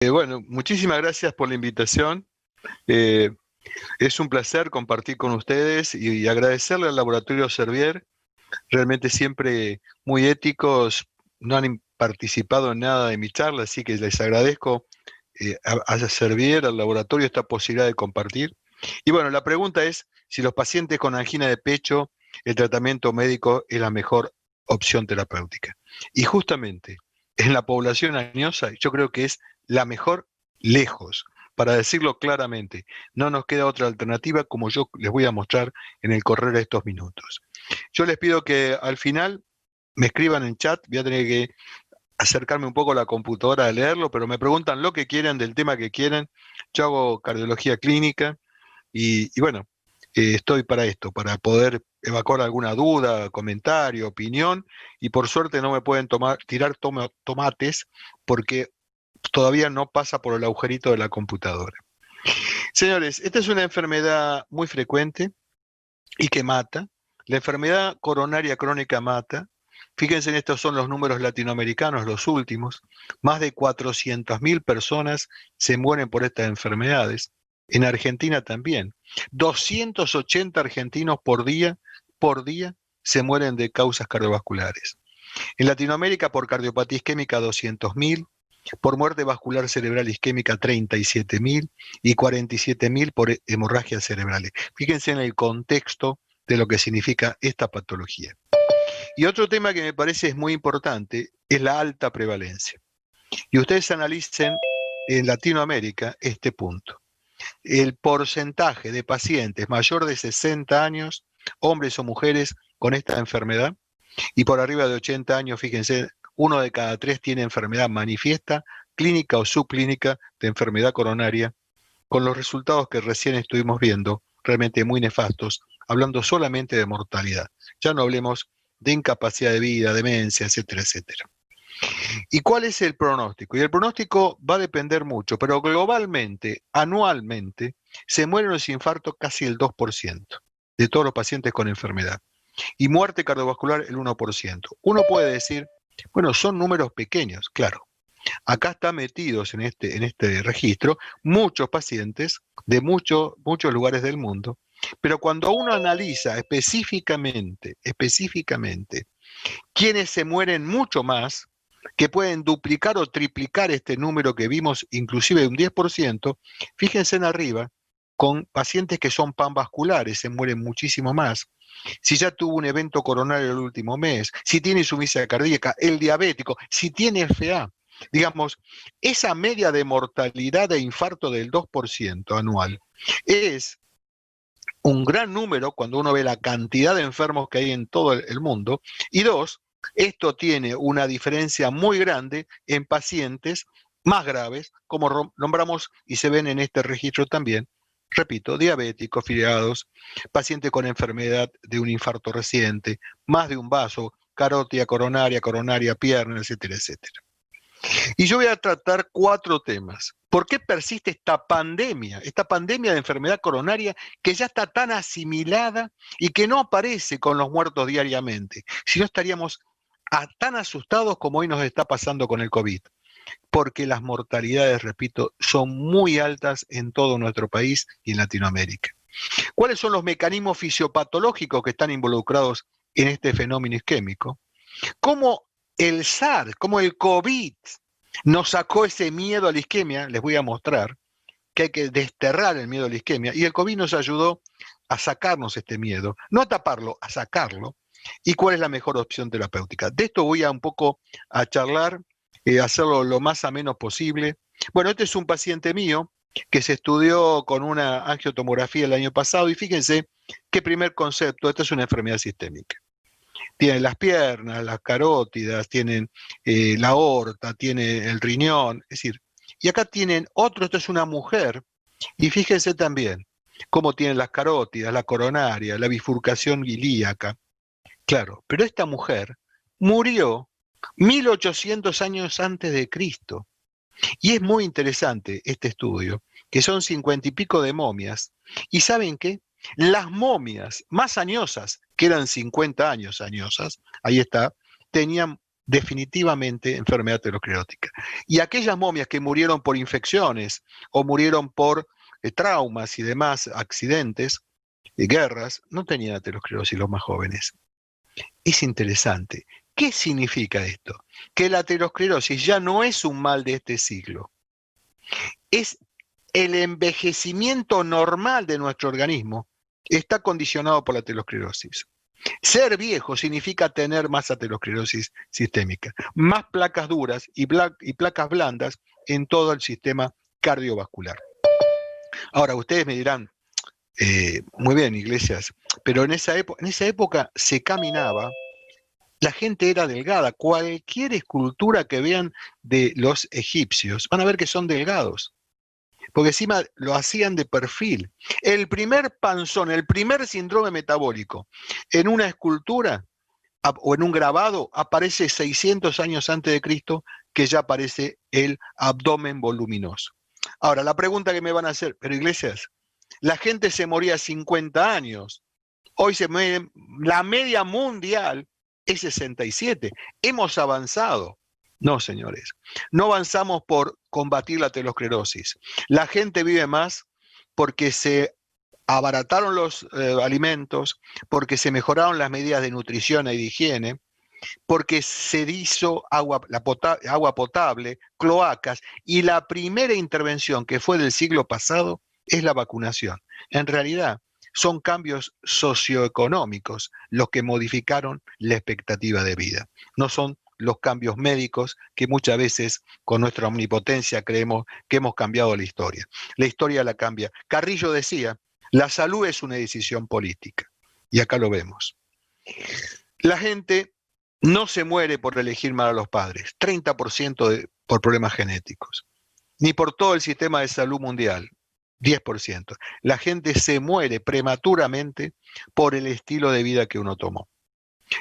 Bueno, muchísimas gracias por la invitación. Eh, es un placer compartir con ustedes y agradecerle al Laboratorio Servier, realmente siempre muy éticos, no han participado en nada de mi charla, así que les agradezco a Servier, al laboratorio, esta posibilidad de compartir. Y bueno, la pregunta es si los pacientes con angina de pecho, el tratamiento médico es la mejor opción terapéutica. Y justamente en la población añosa, yo creo que es la mejor lejos. Para decirlo claramente, no nos queda otra alternativa como yo les voy a mostrar en el correr de estos minutos. Yo les pido que al final me escriban en chat, voy a tener que acercarme un poco a la computadora a leerlo, pero me preguntan lo que quieran del tema que quieran. Yo hago cardiología clínica y bueno, estoy para esto, para poder evacuar alguna duda, comentario, opinión, y por suerte no me pueden tirar tomates porque todavía no pasa por el agujerito de la computadora. Señores, esta es una enfermedad muy frecuente y que mata. La enfermedad coronaria crónica mata. Fíjense, en estos son los números latinoamericanos, los últimos. Más de 400.000 personas se mueren por estas enfermedades. En Argentina también. 280 argentinos por día se mueren de causas cardiovasculares. En Latinoamérica por cardiopatía isquémica 200.000, por muerte vascular cerebral isquémica 37.000 y 47.000 por hemorragias cerebrales. Fíjense en el contexto de lo que significa esta patología. Y otro tema que me parece es muy importante es la alta prevalencia. Y ustedes analicen en Latinoamérica este punto. El porcentaje de pacientes mayor de 60 años, hombres o mujeres, con esta enfermedad, y por arriba de 80 años, fíjense, 1 de cada 3 tiene enfermedad manifiesta, clínica o subclínica de enfermedad coronaria, con los resultados que recién estuvimos viendo, realmente muy nefastos, hablando solamente de mortalidad. Ya no hablemos de incapacidad de vida, demencia, etcétera, etcétera. ¿Y cuál es el pronóstico? Y el pronóstico va a depender mucho, pero globalmente, anualmente, se mueren los infartos casi el 2% de todos los pacientes con enfermedad. Y muerte cardiovascular el 1%. Uno puede decir, bueno, son números pequeños, claro. Acá están metidos en este registro muchos pacientes de muchos lugares del mundo, pero cuando uno analiza específicamente, quienes se mueren mucho más, que pueden duplicar o triplicar este número que vimos, inclusive un 10%, fíjense en arriba, con pacientes que son panvasculares, se mueren muchísimo más. Si ya tuvo un evento coronario el último mes, si tiene insuficiencia cardíaca, el diabético, si tiene FA. Digamos, esa media de mortalidad de infarto del 2% anual es un gran número cuando uno ve la cantidad de enfermos que hay en todo el mundo. Y dos, esto tiene una diferencia muy grande en pacientes más graves, como nombramos y se ven en este registro también. Repito, diabéticos, filiados, paciente con enfermedad de un infarto reciente, más de un vaso, carótida coronaria, pierna, etcétera, etcétera. Y yo voy a tratar 4 temas. ¿Por qué persiste esta pandemia de enfermedad coronaria que ya está tan asimilada y que no aparece con los muertos diariamente? Si no estaríamos tan asustados como hoy nos está pasando con el COVID. Porque las mortalidades, repito, son muy altas en todo nuestro país y en Latinoamérica. ¿Cuáles son los mecanismos fisiopatológicos que están involucrados en este fenómeno isquémico? ¿Cómo el SARS, cómo el COVID nos sacó ese miedo a la isquemia? Les voy a mostrar que hay que desterrar el miedo a la isquemia, y el COVID nos ayudó a sacarnos este miedo, no a taparlo, a sacarlo. ¿Y cuál es la mejor opción terapéutica? De esto voy a un poco a charlar, hacerlo lo más ameno posible. Bueno, este es un paciente mío que se estudió con una angiotomografía el año pasado, y fíjense qué primer concepto, esta es una enfermedad sistémica. Tienen las piernas, las carótidas, tienen la aorta, tiene el riñón, es decir, y acá tienen otro, esto es una mujer, y fíjense también cómo tienen las carótidas, la coronaria, la bifurcación ilíaca. Claro, pero esta mujer murió 1800 años antes de Cristo. Y es muy interesante este estudio, que son 50 y pico de momias. ¿Y saben qué? Las momias más añosas, que eran 50 años añosas, ahí está, tenían definitivamente enfermedad aterosclerótica. Y aquellas momias que murieron por infecciones o murieron por traumas y demás accidentes, guerras, no tenían aterosclerosis los más jóvenes. Es interesante. ¿Qué significa esto? Que la aterosclerosis ya no es un mal de este siglo. Es el envejecimiento normal de nuestro organismo, está condicionado por la aterosclerosis. Ser viejo significa tener más aterosclerosis sistémica, más placas duras y placas blandas en todo el sistema cardiovascular. Ahora, ustedes me dirán, muy bien, Iglesias, pero en esa época se caminaba, la gente era delgada. Cualquier escultura que vean de los egipcios, van a ver que son delgados, porque encima lo hacían de perfil. El primer panzón, el primer síndrome metabólico en una escultura o en un grabado aparece 600 años antes de Cristo, que ya aparece el abdomen voluminoso. Ahora, la pregunta que me van a hacer, pero Iglesias, la gente se moría a 50 años, hoy la media mundial es 67, hemos avanzado. No, señores, no avanzamos por combatir la aterosclerosis. La gente vive más porque se abarataron los alimentos, porque se mejoraron las medidas de nutrición y de higiene, porque se hizo agua potable, cloacas, y la primera intervención que fue del siglo pasado es la vacunación. En realidad, son cambios socioeconómicos los que modificaron la expectativa de vida. No son los cambios médicos que muchas veces con nuestra omnipotencia creemos que hemos cambiado la historia. La historia la cambia. Carrillo decía, la salud es una decisión política. Y acá lo vemos. La gente no se muere por elegir mal a los padres, 30% por problemas genéticos, ni por todo el sistema de salud mundial, 10%. La gente se muere prematuramente por el estilo de vida que uno tomó.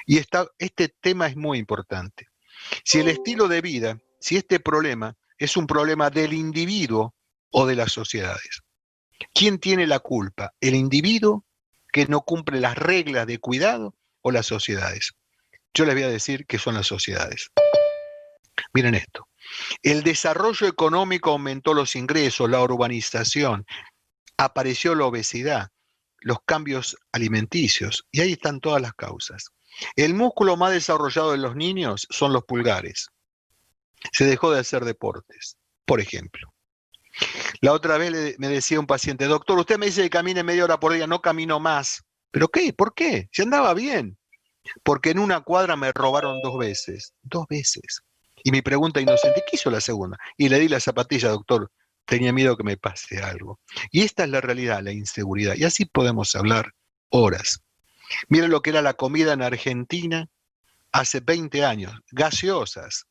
Y este tema es muy importante. Si el estilo de vida, si este problema es un problema del individuo o de las sociedades, ¿quién tiene la culpa? ¿El individuo que no cumple las reglas de cuidado o las sociedades? Yo les voy a decir que son las sociedades. Miren esto. El desarrollo económico aumentó los ingresos, la urbanización, apareció la obesidad, los cambios alimenticios, y ahí están todas las causas. El músculo más desarrollado de los niños son los pulgares. Se dejó de hacer deportes, por ejemplo. La otra vez me decía un paciente, doctor, usted me dice que camine media hora por día, no camino más. ¿Pero qué? ¿Por qué? Si andaba bien. Porque en una cuadra me robaron 2 veces. 2 veces. Y mi pregunta inocente, ¿qué hizo la segunda? Y le di la zapatilla, doctor. Tenía miedo que me pase algo. Y esta es la realidad, la inseguridad. Y así podemos hablar horas. Miren lo que era la comida en Argentina hace 20 años. Gaseosas.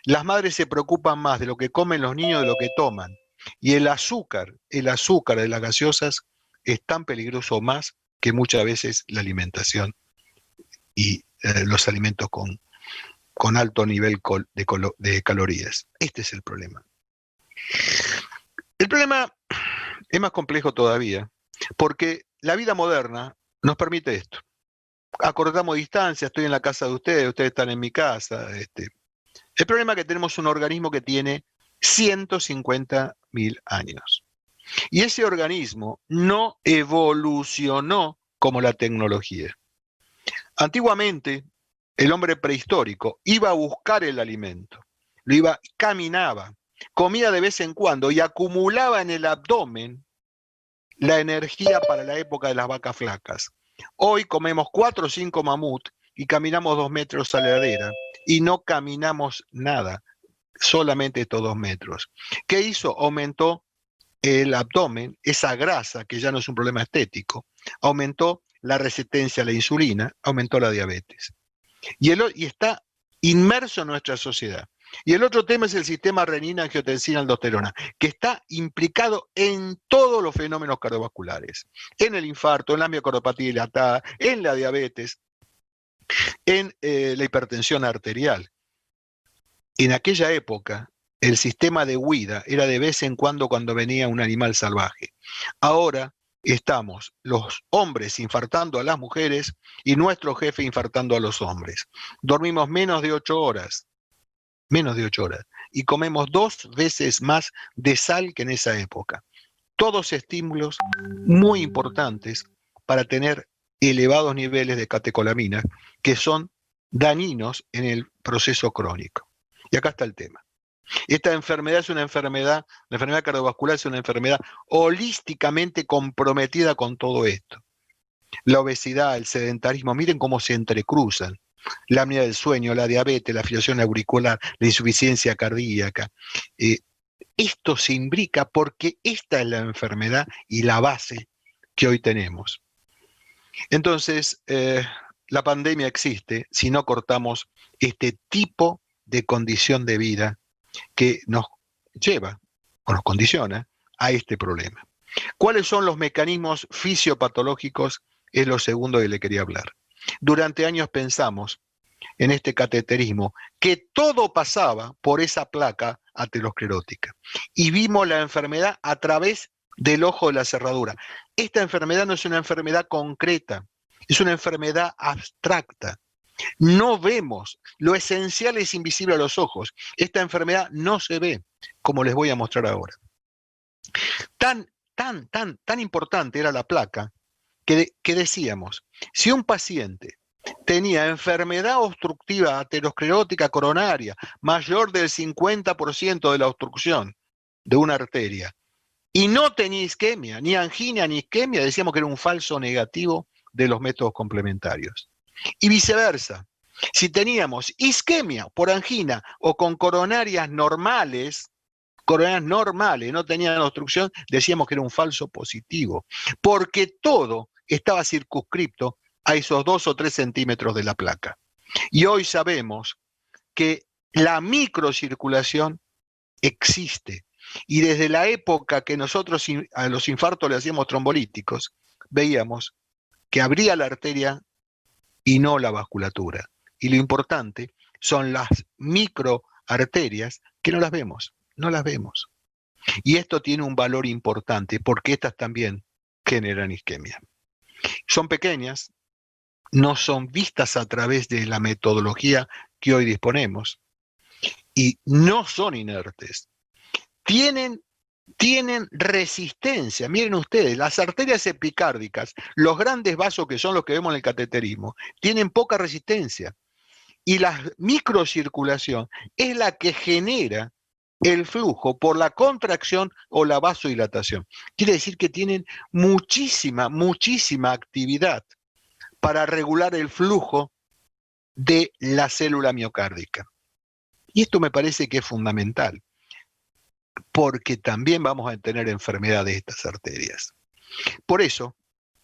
Las madres se preocupan más de lo que comen los niños de lo que toman. Y el azúcar de las gaseosas es tan peligroso más que muchas veces la alimentación y los alimentos con alto nivel de calorías. Este es el problema. El problema es más complejo todavía, porque la vida moderna nos permite esto. Acortamos distancia, estoy en la casa de ustedes están en mi casa. El problema es que tenemos un organismo que tiene 150.000 años. Y ese organismo no evolucionó como la tecnología. Antiguamente, el hombre prehistórico iba a buscar el alimento, caminaba, comía de vez en cuando y acumulaba en el abdomen la energía para la época de las vacas flacas. Hoy comemos 4 o 5 mamut y caminamos 2 metros a la ladera y no caminamos nada, solamente estos 2 metros. ¿Qué hizo? Aumentó el abdomen, esa grasa, que ya no es un problema estético, aumentó la resistencia a la insulina, aumentó la diabetes. Y está inmerso en nuestra sociedad. Y el otro tema es el sistema renina-angiotensina-aldosterona, que está implicado en todos los fenómenos cardiovasculares, en el infarto, en la miocardopatía dilatada, en la diabetes, en la hipertensión arterial. En aquella época, el sistema de huida era de vez en cuando venía un animal salvaje. Ahora, estamos los hombres infartando a las mujeres y nuestro jefe infartando a los hombres. Dormimos menos de 8 horas, y comemos 2 veces más de sal que en esa época. Todos estímulos muy importantes para tener elevados niveles de catecolaminas que son dañinos en el proceso crónico. Y acá está el tema. Esta enfermedad es una enfermedad, la enfermedad cardiovascular es una enfermedad holísticamente comprometida con todo esto. La obesidad, el sedentarismo, miren cómo se entrecruzan. La apnea del sueño, la diabetes, la fibrilación auricular, la insuficiencia cardíaca. Esto se imbrica porque esta es la enfermedad y la base que hoy tenemos. Entonces, la pandemia existe si no cortamos este tipo de condición de vida que nos lleva o nos condiciona a este problema. ¿Cuáles son los mecanismos fisiopatológicos? Es lo segundo que le quería hablar. Durante años pensamos en este cateterismo que todo pasaba por esa placa aterosclerótica y vimos la enfermedad a través del ojo de la cerradura. Esta enfermedad no es una enfermedad concreta, es una enfermedad abstracta. No vemos, lo esencial es invisible a los ojos. Esta enfermedad no se ve, como les voy a mostrar ahora. Tan importante era la placa que decíamos, si un paciente tenía enfermedad obstructiva aterosclerótica coronaria mayor del 50% de la obstrucción de una arteria y no tenía isquemia, ni angina ni isquemia, decíamos que era un falso negativo de los métodos complementarios. Y viceversa, si teníamos isquemia por angina o con coronarias normales, no tenían obstrucción, decíamos que era un falso positivo, porque todo estaba circunscripto a esos 2 o 3 centímetros de la placa. Y hoy sabemos que la microcirculación existe. Y desde la época que nosotros a los infartos le hacíamos trombolíticos, veíamos que abría la arteria y no la vasculatura. Y lo importante son las microarterias que no las vemos. Y esto tiene un valor importante porque estas también generan isquemia. Son pequeñas, no son vistas a través de la metodología que hoy disponemos y no son inertes. Tienen resistencia. Miren ustedes, las arterias epicárdicas, los grandes vasos que son los que vemos en el cateterismo, tienen poca resistencia. Y la microcirculación es la que genera el flujo por la contracción o la vasodilatación. Quiere decir que tienen muchísima actividad para regular el flujo de la célula miocárdica. Y esto me parece que es fundamental, porque también vamos a tener enfermedad de estas arterias. Por eso,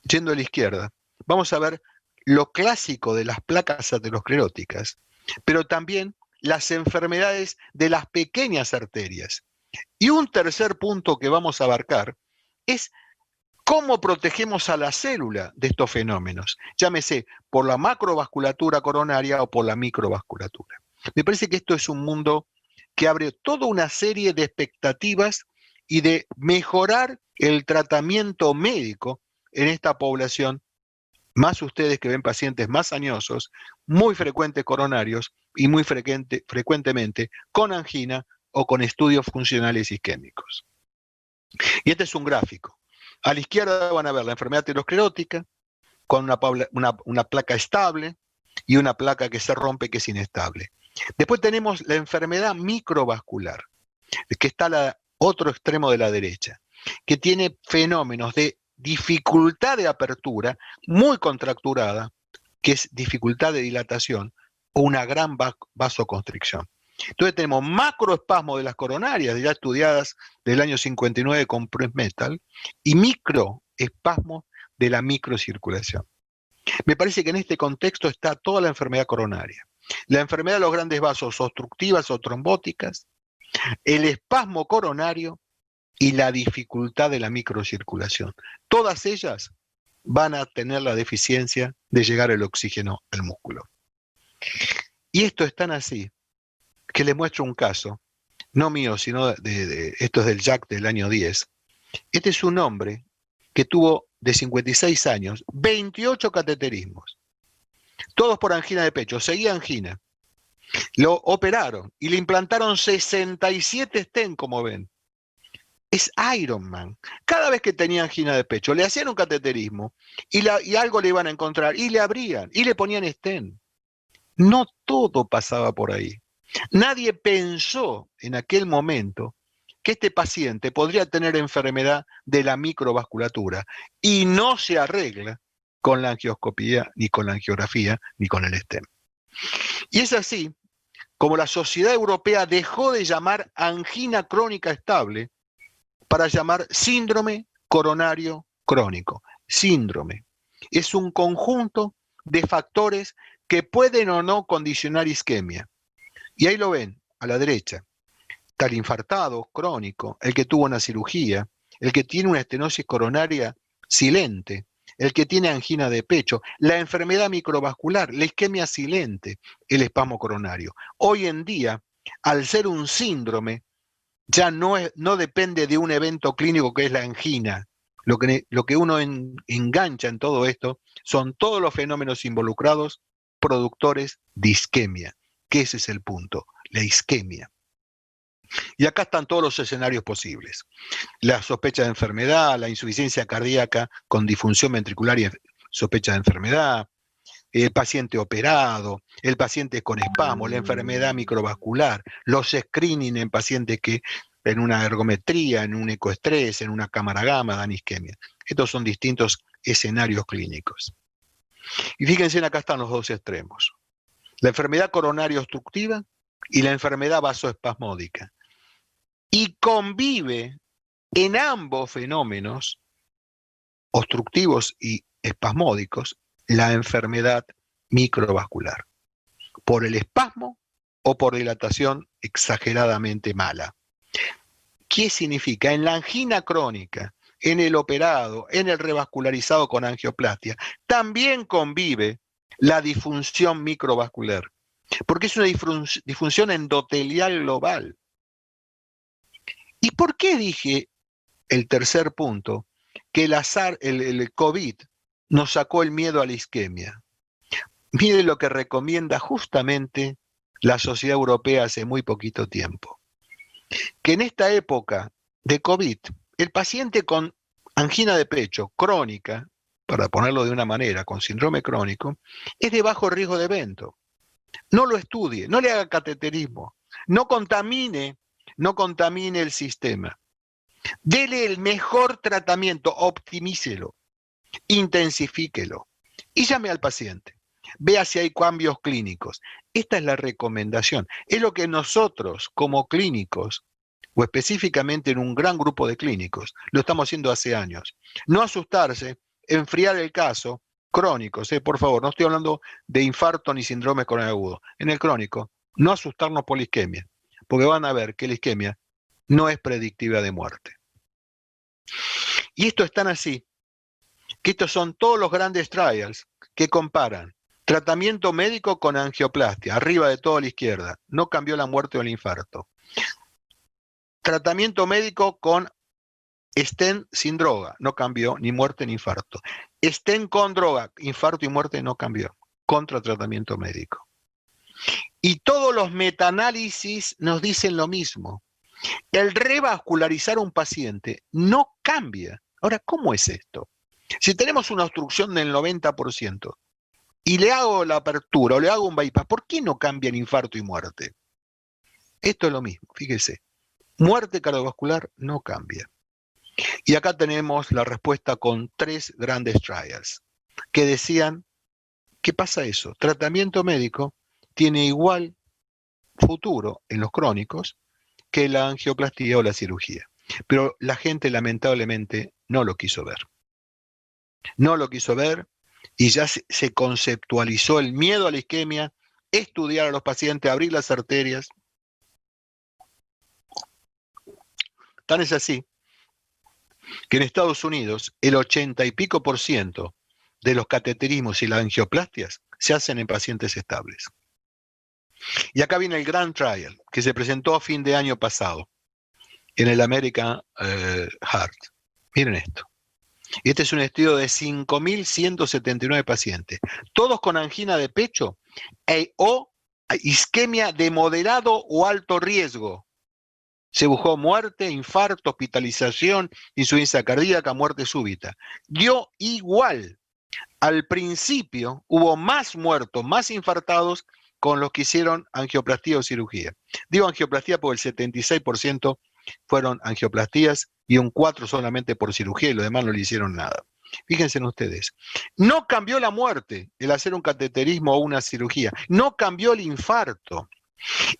yendo a la izquierda, vamos a ver lo clásico de las placas ateroscleróticas, pero también las enfermedades de las pequeñas arterias. Y un tercer punto que vamos a abarcar es cómo protegemos a la célula de estos fenómenos, llámese por la macrovasculatura coronaria o por la microvasculatura. Me parece que esto es un mundo que abre toda una serie de expectativas y de mejorar el tratamiento médico en esta población, más ustedes que ven pacientes más añosos, muy frecuentes coronarios y muy frecuentemente con angina o con estudios funcionales isquémicos. Y este es un gráfico. A la izquierda van a ver la enfermedad aterosclerótica con una placa estable y una placa que se rompe que es inestable. Después tenemos la enfermedad microvascular, que está al otro extremo de la derecha, que tiene fenómenos de dificultad de apertura muy contracturada, que es dificultad de dilatación o una gran vasoconstricción. Entonces tenemos macroespasmo de las coronarias, ya estudiadas del año 59 con Press-Metal, y microespasmo de la microcirculación. Me parece que en este contexto está toda la enfermedad coronaria. La enfermedad de los grandes vasos obstructivas o trombóticas, el espasmo coronario y la dificultad de la microcirculación. Todas ellas van a tener la deficiencia de llegar el oxígeno al músculo. Y esto es tan así que les muestro un caso, no mío, sino esto es del JAC del año 10. Este es un hombre que tuvo de 56 años, 28 cateterismos, todos por angina de pecho, seguía angina. Lo operaron y le implantaron 67 stent, como ven. Es Iron Man. Cada vez que tenía angina de pecho, le hacían un cateterismo y algo le iban a encontrar y le abrían y le ponían stent. No todo pasaba por ahí. Nadie pensó en aquel momento que este paciente podría tener enfermedad de la microvasculatura y no se arregla con la angioscopía, ni con la angiografía, ni con el stent. Y es así como la Sociedad Europea dejó de llamar angina crónica estable para llamar síndrome coronario crónico. Síndrome es un conjunto de factores que pueden o no condicionar isquemia. Y ahí lo ven, a la derecha. Está el infartado crónico, el que tuvo una cirugía, el que tiene una estenosis coronaria silente, el que tiene angina de pecho, la enfermedad microvascular, la isquemia silente, el espasmo coronario. Hoy en día, al ser un síndrome, ya no depende de un evento clínico que es la angina. Lo que uno engancha en todo esto son todos los fenómenos involucrados productores de isquemia, que ese es el punto, la isquemia. Y acá están todos los escenarios posibles. La sospecha de enfermedad, la insuficiencia cardíaca con disfunción ventricular y sospecha de enfermedad, el paciente operado, el paciente con espasmo, la enfermedad microvascular, los screening en pacientes que en una ergometría, en un ecoestrés, en una cámara gamma dan isquemia. Estos son distintos escenarios clínicos. Y fíjense, acá están los dos extremos. La enfermedad coronaria obstructiva y la enfermedad vasoespasmódica. Y convive en ambos fenómenos, obstructivos y espasmódicos, la enfermedad microvascular, por el espasmo o por dilatación exageradamente mala. ¿Qué significa? En la angina crónica, en el operado, en el revascularizado con angioplastia, también convive la disfunción microvascular, porque es una disfunción endotelial global. ¿Y por qué dije el tercer punto? Que el COVID nos sacó el miedo a la isquemia. Mire lo que recomienda justamente la Sociedad Europea hace muy poquito tiempo. Que en esta época de COVID, el paciente con angina de pecho crónica, para ponerlo de una manera, con síndrome crónico, es de bajo riesgo de evento. No lo estudie, no le haga cateterismo, no contamine el sistema. Dele el mejor tratamiento, optimícelo, intensifíquelo y llame al paciente. Vea si hay cambios clínicos. Esta es la recomendación. Es lo que nosotros como clínicos, o específicamente en un gran grupo de clínicos, lo estamos haciendo hace años. No asustarse, enfriar el caso, crónicos, por favor, no estoy hablando de infarto ni síndrome coronario agudo. En el crónico, no asustarnos por la isquemia, porque van a ver que la isquemia no es predictiva de muerte. Y esto es tan así, que estos son todos los grandes trials que comparan tratamiento médico con angioplastia, arriba de todo a la izquierda, no cambió la muerte o el infarto. Tratamiento médico con stent sin droga, no cambió ni muerte ni infarto. Stent con droga, infarto y muerte no cambió, contra tratamiento médico. Y todos los metaanálisis nos dicen lo mismo. El revascularizar un paciente no cambia. Ahora, ¿cómo es esto? Si tenemos una obstrucción del 90% y le hago la apertura o le hago un bypass, ¿por qué no cambian infarto y muerte? Esto es lo mismo, fíjese. Muerte cardiovascular no cambia. Y acá tenemos la respuesta con 3 grandes trials que decían, ¿qué pasa eso? Tratamiento médico tiene igual futuro en los crónicos que la angioplastía o la cirugía. Pero la gente lamentablemente no lo quiso ver. No lo quiso ver y ya se conceptualizó el miedo a la isquemia, estudiar a los pacientes, abrir las arterias. Tan es así que en Estados Unidos el 80 y pico % de los cateterismos y las angioplastias se hacen en pacientes estables. Y acá viene el Grand Trial, que se presentó a fin de año pasado en el American Heart. Miren esto. Este es un estudio de 5.179 pacientes, todos con angina de pecho o isquemia de moderado o alto riesgo. Se buscó muerte, infarto, hospitalización, insuficiencia cardíaca, muerte súbita. Dio igual. Al principio hubo más muertos, más infartados con los que hicieron angioplastía o cirugía. Digo angioplastía porque el 76% fueron angioplastías y un 4% solamente por cirugía y los demás no le hicieron nada. Fíjense en ustedes, no cambió la muerte el hacer un cateterismo o una cirugía, no cambió el infarto.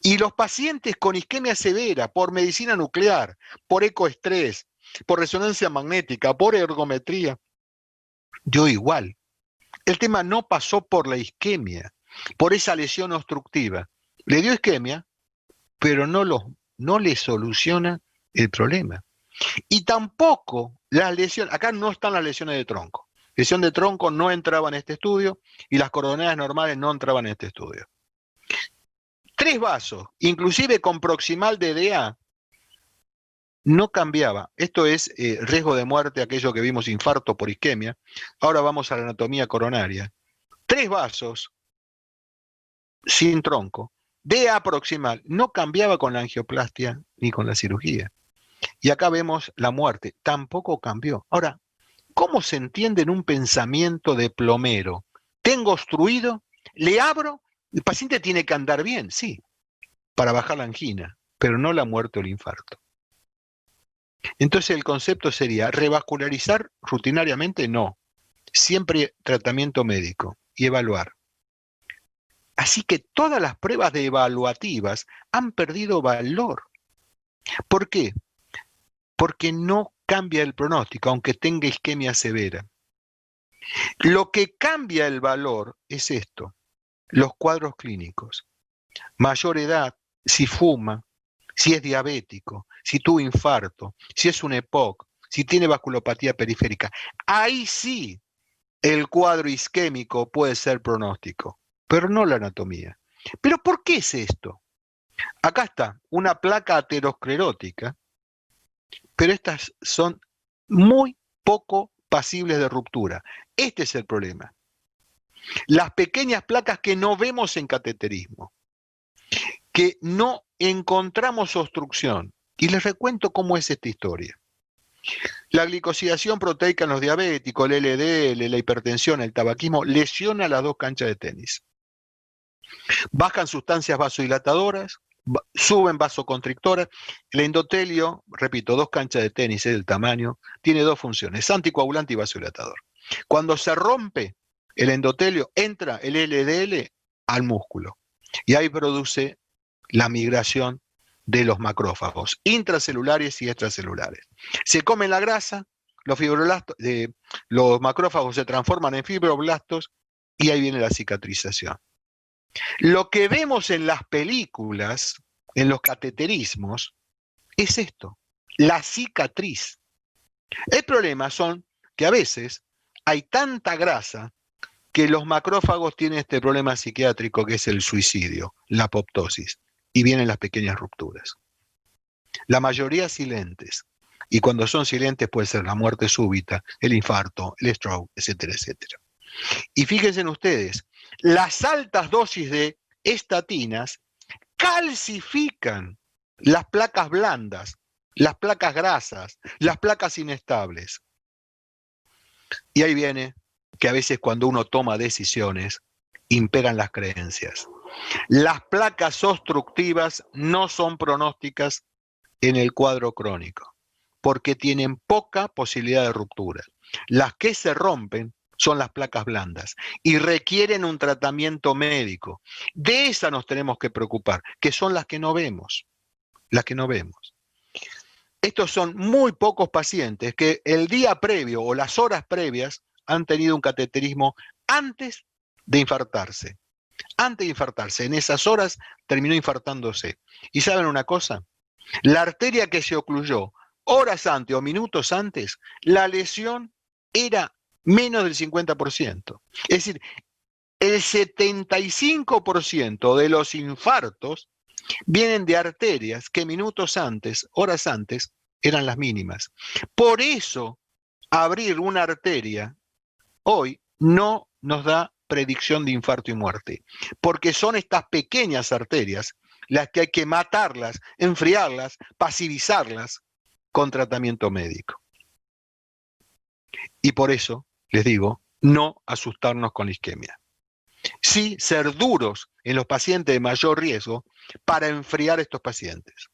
Y los pacientes con isquemia severa por medicina nuclear, por ecoestrés, por resonancia magnética, por ergometría, dio igual. El tema no pasó por la isquemia, por esa lesión obstructiva. Le dio isquemia, pero no le soluciona el problema. Y tampoco las lesiones, acá no están las lesiones de tronco. Lesión de tronco no entraba en este estudio y las coronarias normales no entraban en este estudio. 3 vasos, inclusive con proximal DDA, no cambiaba. Esto es riesgo de muerte, aquello que vimos infarto por isquemia. Ahora vamos a la anatomía coronaria. 3 vasos sin tronco, DA proximal, no cambiaba con la angioplastia ni con la cirugía. Y acá vemos la muerte, tampoco cambió. Ahora, ¿cómo se entiende en un pensamiento de plomero? Tengo obstruido, le abro, el paciente tiene que andar bien, sí, para bajar la angina, pero no la muerte o el infarto. Entonces el concepto sería, ¿revascularizar rutinariamente? No, siempre tratamiento médico y evaluar. Así que todas las pruebas de evaluativas han perdido valor. ¿Por qué? Porque no cambia el pronóstico, aunque tenga isquemia severa. Lo que cambia el valor es esto, los cuadros clínicos. Mayor edad, si fuma, si es diabético, si tuvo infarto, si es un EPOC, si tiene vasculopatía periférica. Ahí sí el cuadro isquémico puede ser pronóstico, pero no la anatomía. ¿Pero por qué es esto? Acá está, una placa aterosclerótica, pero estas son muy poco pasibles de ruptura. Este es el problema. Las pequeñas placas que no vemos en cateterismo, que no encontramos obstrucción. Y les recuento cómo es esta historia. La glicosidación proteica en los diabéticos, el LDL, la hipertensión, el tabaquismo, lesiona las 2 canchas de tenis. Bajan sustancias vasodilatadoras, suben vasoconstrictoras. El endotelio, repito, 2 canchas de tenis es el tamaño, tiene 2 funciones, anticoagulante y vasodilatador. Cuando se rompe el endotelio, entra el LDL al músculo y ahí produce la migración de los macrófagos, intracelulares y extracelulares. Se comen la grasa, los macrófagos se transforman en fibroblastos y ahí viene la cicatrización. Lo que vemos en las películas, en los cateterismos, es esto, la cicatriz. El problema son que a veces hay tanta grasa que los macrófagos tienen este problema psiquiátrico que es el suicidio, la apoptosis, y vienen las pequeñas rupturas. La mayoría silentes, y cuando son silentes puede ser la muerte súbita, el infarto, el stroke, etcétera, etcétera. Y fíjense en ustedes, las altas dosis de estatinas calcifican las placas blandas, las placas grasas, las placas inestables. Y ahí viene que a veces cuando uno toma decisiones, imperan las creencias. Las placas obstructivas no son pronósticas en el cuadro crónico, porque tienen poca posibilidad de ruptura. Las que se rompen son las placas blandas y requieren un tratamiento médico. De esas nos tenemos que preocupar, que son las que no vemos, las que no vemos. Estos son muy pocos pacientes que el día previo o las horas previas han tenido un cateterismo antes de infartarse. Antes de infartarse, en esas horas terminó infartándose. ¿Y saben una cosa? La arteria que se ocluyó horas antes o minutos antes, la lesión era menos del 50%. Es decir, el 75% de los infartos vienen de arterias que minutos antes, horas antes, eran las mínimas. Por eso abrir una arteria hoy no nos da predicción de infarto y muerte, porque son estas pequeñas arterias las que hay que matarlas, enfriarlas, pasivizarlas con tratamiento médico. Y por eso les digo, no asustarnos con la isquemia. Sí ser duros en los pacientes de mayor riesgo para enfriar a estos pacientes.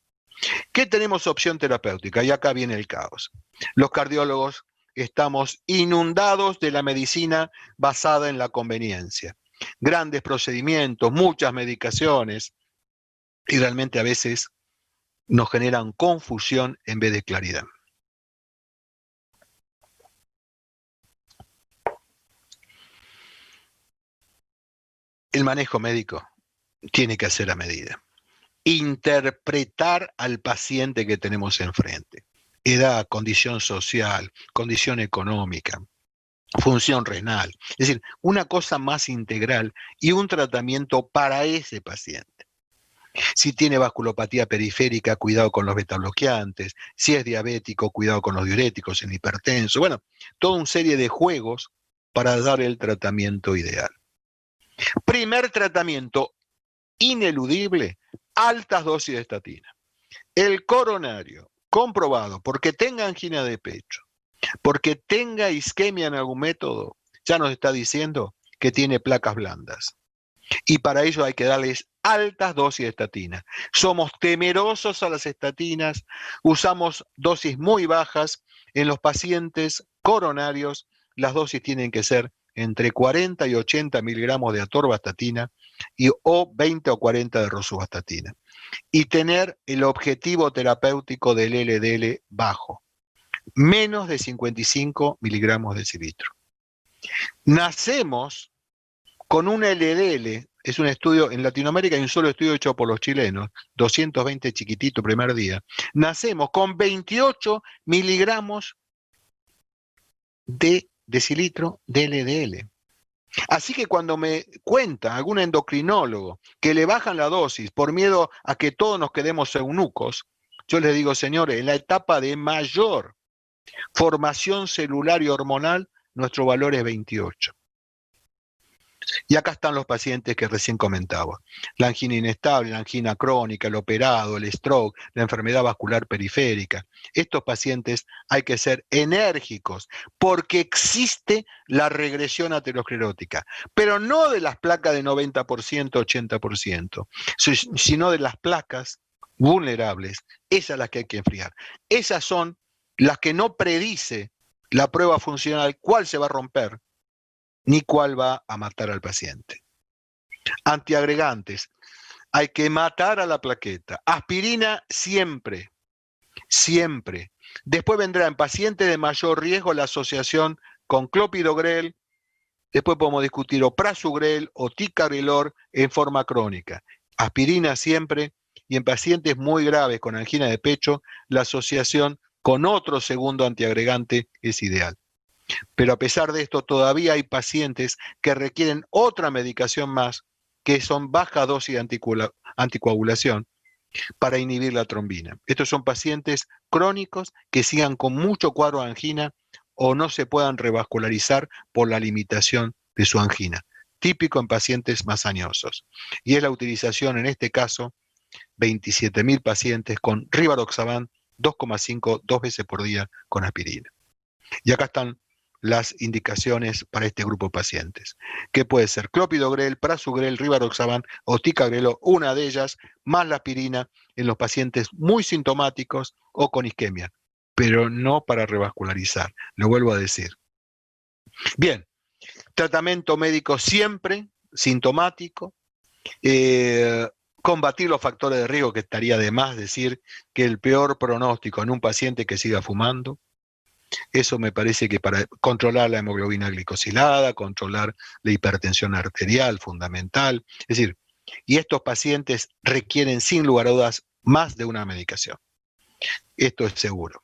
¿Qué tenemos opción terapéutica? Y acá viene el caos. Los cardiólogos estamos inundados de la medicina basada en la conveniencia. Grandes procedimientos, muchas medicaciones, y realmente a veces nos generan confusión en vez de claridad. El manejo médico tiene que ser a medida. Interpretar al paciente que tenemos enfrente. Edad, condición social, condición económica, función renal. Es decir, una cosa más integral y un tratamiento para ese paciente. Si tiene vasculopatía periférica, cuidado con los betabloqueantes. Si es diabético, cuidado con los diuréticos, el hipertenso. Bueno, toda una serie de juegos para dar el tratamiento ideal. Primer tratamiento ineludible, altas dosis de estatina. El coronario, comprobado, porque tenga angina de pecho, porque tenga isquemia en algún método, ya nos está diciendo que tiene placas blandas. Y para ello hay que darles altas dosis de estatina. Somos temerosos a las estatinas, usamos dosis muy bajas. En los pacientes coronarios, las dosis tienen que ser entre 40 y 80 miligramos de atorvastatina o 20 o 40 de rosuvastatina. Y tener el objetivo terapéutico del LDL bajo, menos de 55 miligramos de decilitro. Nacemos con un LDL, es un estudio, en Latinoamérica hay un solo estudio hecho por los chilenos, 220 chiquitito primer día, nacemos con 28 miligramos de decilitro de LDL. Así que cuando me cuenta algún endocrinólogo que le bajan la dosis por miedo a que todos nos quedemos eunucos, yo les digo, señores, en la etapa de mayor formación celular y hormonal, nuestro valor es 28. Y acá están los pacientes que recién comentaba. La angina inestable, la angina crónica, el operado, el stroke, la enfermedad vascular periférica. Estos pacientes hay que ser enérgicos porque existe la regresión aterosclerótica, pero no de las placas de 90%, 80%, sino de las placas vulnerables. Esas son las que hay que enfriar. Esas son las que no predice la prueba funcional cuál se va a romper ni cuál va a matar al paciente. Antiagregantes. Hay que matar a la plaqueta. Aspirina siempre, siempre. Después vendrá en pacientes de mayor riesgo la asociación con clopidogrel. Después podemos discutir o prasugrel o ticagrelor en forma crónica. Aspirina siempre. Y en pacientes muy graves con angina de pecho, la asociación con otro segundo antiagregante es ideal. Pero a pesar de esto, todavía hay pacientes que requieren otra medicación más, que son baja dosis de anticoagulación para inhibir la trombina. Estos son pacientes crónicos que sigan con mucho cuadro de angina o no se puedan revascularizar por la limitación de su angina, típico en pacientes más añosos. Y es la utilización, en este caso, 27.000 pacientes con Rivaroxaban 2,5 dos veces por día con aspirina. Y acá están las indicaciones para este grupo de pacientes, que puede ser clopidogrel, prasugrel, rivaroxaban o ticagrelor, una de ellas, más la aspirina en los pacientes muy sintomáticos o con isquemia, pero no para revascularizar, lo vuelvo a decir. Bien, tratamiento médico siempre sintomático, combatir los factores de riesgo, que estaría de más decir que el peor pronóstico en un paciente que siga fumando. Eso me parece que para controlar la hemoglobina glicosilada, controlar la hipertensión arterial fundamental, es decir, y estos pacientes requieren sin lugar a dudas más de una medicación. Esto es seguro.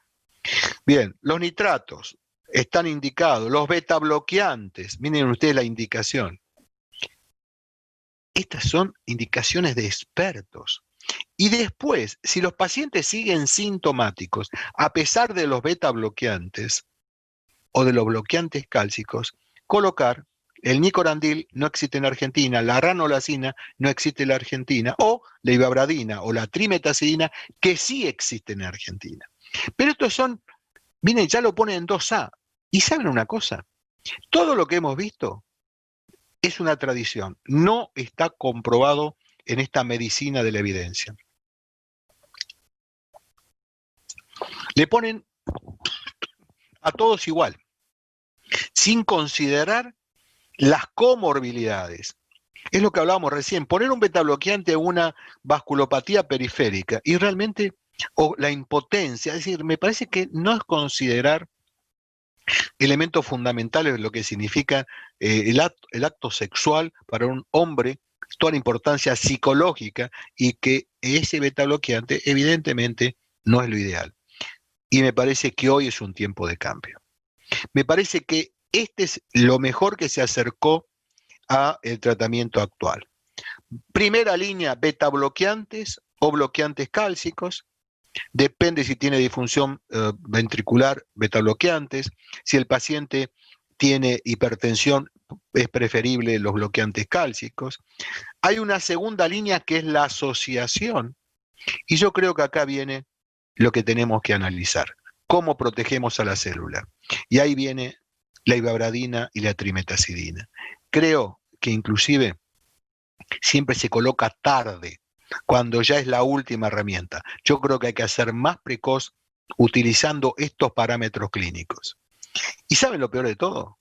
Bien, los nitratos están indicados, los beta bloqueantes, miren ustedes la indicación. Estas son indicaciones de expertos. Y después, si los pacientes siguen sintomáticos, a pesar de los beta bloqueantes, o de los bloqueantes cálcicos, colocar el nicorandil, no existe en Argentina, la ranolacina no existe en la Argentina, o la ibabradina o la trimetazidina, que sí existe en Argentina. Pero estos son, miren, ya lo ponen en 2A. ¿Y saben una cosa? Todo lo que hemos visto es una tradición, no está comprobado en esta medicina de la evidencia. Le ponen a todos igual, sin considerar las comorbilidades. Es lo que hablábamos recién, poner un betabloqueante a una vasculopatía periférica y realmente, o la impotencia, es decir, me parece que no es considerar elementos fundamentales de lo que significa el acto sexual para un hombre, toda la importancia psicológica y que ese betabloqueante evidentemente no es lo ideal. Y me parece que hoy es un tiempo de cambio. Me parece que este es lo mejor que se acercó a el tratamiento actual. Primera línea, beta bloqueantes o bloqueantes cálcicos. Depende si tiene disfunción ventricular, beta bloqueantes. Si el paciente tiene hipertensión, es preferible los bloqueantes cálcicos. Hay una segunda línea que es la asociación. Y yo creo que acá viene lo que tenemos que analizar. Cómo protegemos a la célula. Y ahí viene la ibabradina y la trimetazidina. Creo que inclusive siempre se coloca tarde, cuando ya es la última herramienta. Yo creo que hay que ser más precoz utilizando estos parámetros clínicos. ¿Y saben lo peor de todo?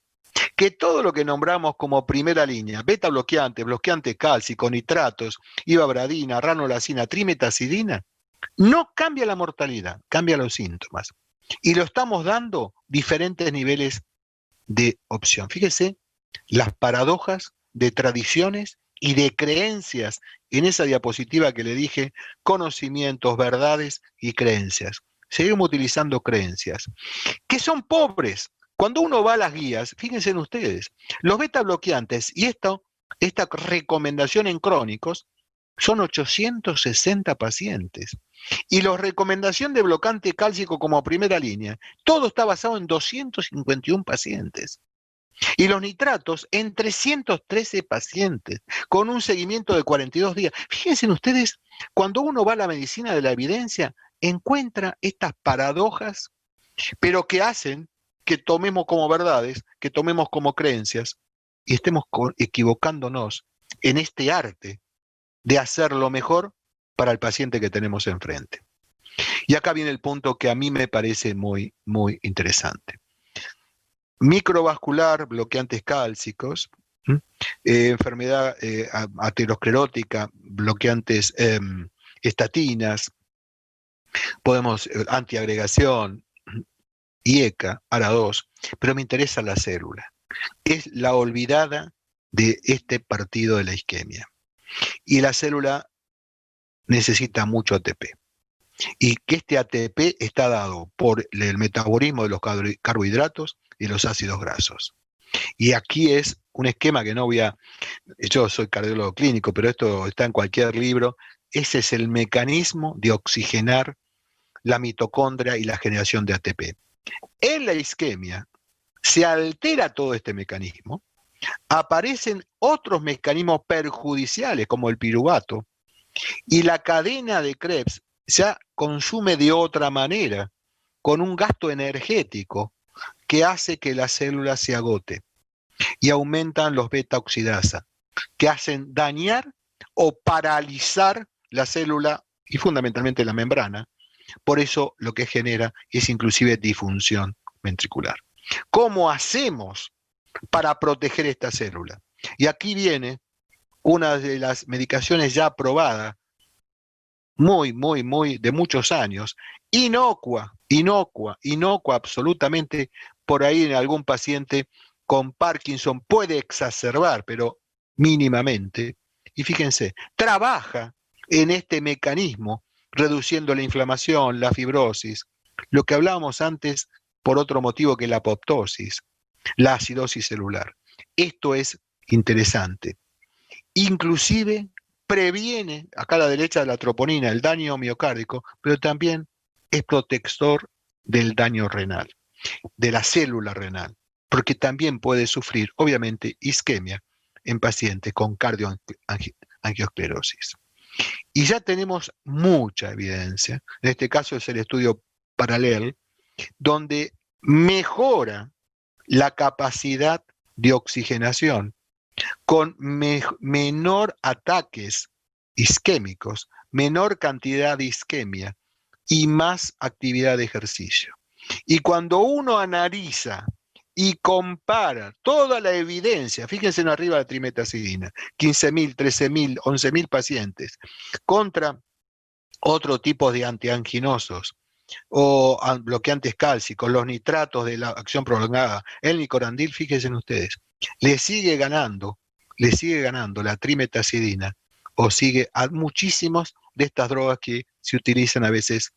Que todo lo que nombramos como primera línea, beta bloqueante, bloqueante cálcico, nitratos, ibabradina, ranolacina, trimetazidina, no cambia la mortalidad, cambia los síntomas. Y lo estamos dando diferentes niveles de opción. Fíjese las paradojas de tradiciones y de creencias en esa diapositiva que le dije, conocimientos, verdades y creencias. Seguimos utilizando creencias, que son pobres. Cuando uno va a las guías, fíjense en ustedes, los beta bloqueantes y esta recomendación en crónicos son 860 pacientes. Y la recomendación de bloqueante cálcico como primera línea, todo está basado en 251 pacientes. Y los nitratos en 313 pacientes, con un seguimiento de 42 días. Fíjense ustedes, cuando uno va a la medicina de la evidencia, encuentra estas paradojas, pero que hacen que tomemos como verdades, que tomemos como creencias, y estemos equivocándonos en este arte de hacer lo mejor para el paciente que tenemos enfrente. Y acá viene el punto que a mí me parece muy, muy interesante. Microvascular, bloqueantes cálcicos, enfermedad aterosclerótica, bloqueantes estatinas, podemos antiagregación, IECA, ARA2, pero me interesa la célula. Es la olvidada de este partido de la isquemia. Y la célula necesita mucho ATP. Y que este ATP está dado por el metabolismo de los carbohidratos y los ácidos grasos. Y aquí es un esquema que no voy a... Yo soy cardiólogo clínico, pero esto está en cualquier libro. Ese es el mecanismo de oxigenar la mitocondria y la generación de ATP. En la isquemia se altera todo este mecanismo, aparecen otros mecanismos perjudiciales como el piruvato, y la cadena de Krebs ya consume de otra manera, con un gasto energético que hace que la célula se agote y aumentan los beta oxidasa, que hacen dañar o paralizar la célula y fundamentalmente la membrana. Por eso lo que genera es inclusive disfunción ventricular. ¿Cómo hacemos para proteger esta célula? Y aquí viene una de las medicaciones ya aprobadas, muy, de muchos años, inocua absolutamente. Por ahí en algún paciente con Parkinson puede exacerbar, pero mínimamente. Y fíjense, trabaja en este mecanismo, reduciendo la inflamación, la fibrosis, lo que hablábamos antes por otro motivo que la apoptosis, la acidosis celular. Esto es interesante. Inclusive previene, acá a la derecha, la troponina, el daño miocárdico, pero también es protector del daño renal. de la célula renal, porque también puede sufrir, obviamente, isquemia en pacientes con cardioangiosclerosis. Y ya tenemos mucha evidencia, en este caso es el estudio Parallel, donde mejora la capacidad de oxigenación con menor ataques isquémicos, menor cantidad de isquemia y más actividad de ejercicio. Y cuando uno analiza y compara toda la evidencia, fíjense en arriba la trimetazidina, 15.000, 13.000, 11.000 pacientes, contra otro tipo de antianginosos o bloqueantes cálcicos, los nitratos de la acción prolongada, el nicorandil, fíjense ustedes, le sigue ganando la trimetazidina o sigue a muchísimos de estas drogas que se utilizan a veces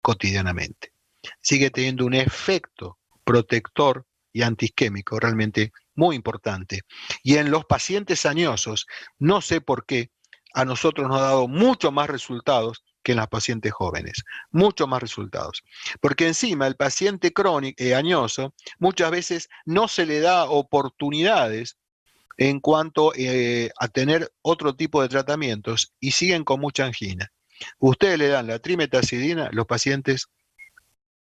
cotidianamente. Sigue teniendo un efecto protector y antiisquémico realmente muy importante. Y en los pacientes añosos, no sé por qué, a nosotros nos ha dado mucho más resultados que en las pacientes jóvenes, mucho más resultados. Porque encima el paciente crónico, añoso, muchas veces no se le da oportunidades en cuanto a tener otro tipo de tratamientos y siguen con mucha angina. Ustedes le dan la trimetazidina, los pacientes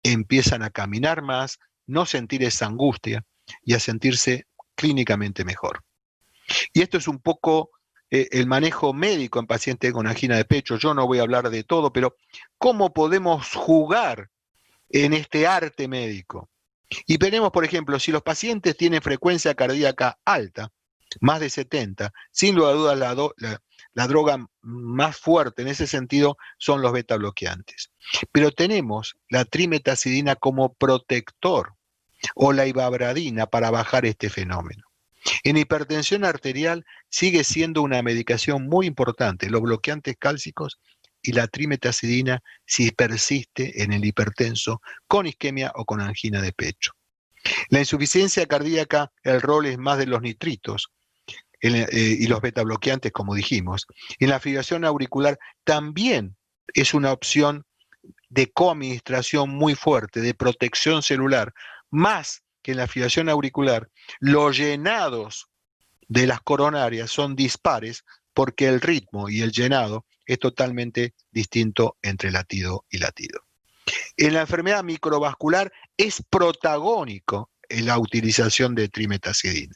empiezan a caminar más, no sentir esa angustia y a sentirse clínicamente mejor. Y esto es un poco el manejo médico en pacientes con angina de pecho. Yo no voy a hablar de todo, pero ¿cómo podemos jugar en este arte médico? Y veremos, por ejemplo, si los pacientes tienen frecuencia cardíaca alta, más de 70, sin lugar a dudas la droga más fuerte en ese sentido son los beta bloqueantes. Pero tenemos la trimetazidina como protector o la ivabradina para bajar este fenómeno. En hipertensión arterial sigue siendo una medicación muy importante, los bloqueantes cálcicos y la trimetazidina si persiste en el hipertenso con isquemia o con angina de pecho. La insuficiencia cardíaca, el rol es más de los nitritos y los beta bloqueantes, como dijimos. En la fibrilación auricular también es una opción de coadministración muy fuerte, de protección celular, más que en la fibrilación auricular, los llenados de las coronarias son dispares porque el ritmo y el llenado es totalmente distinto entre latido y latido. En la enfermedad microvascular es protagónico en la utilización de trimetazidina.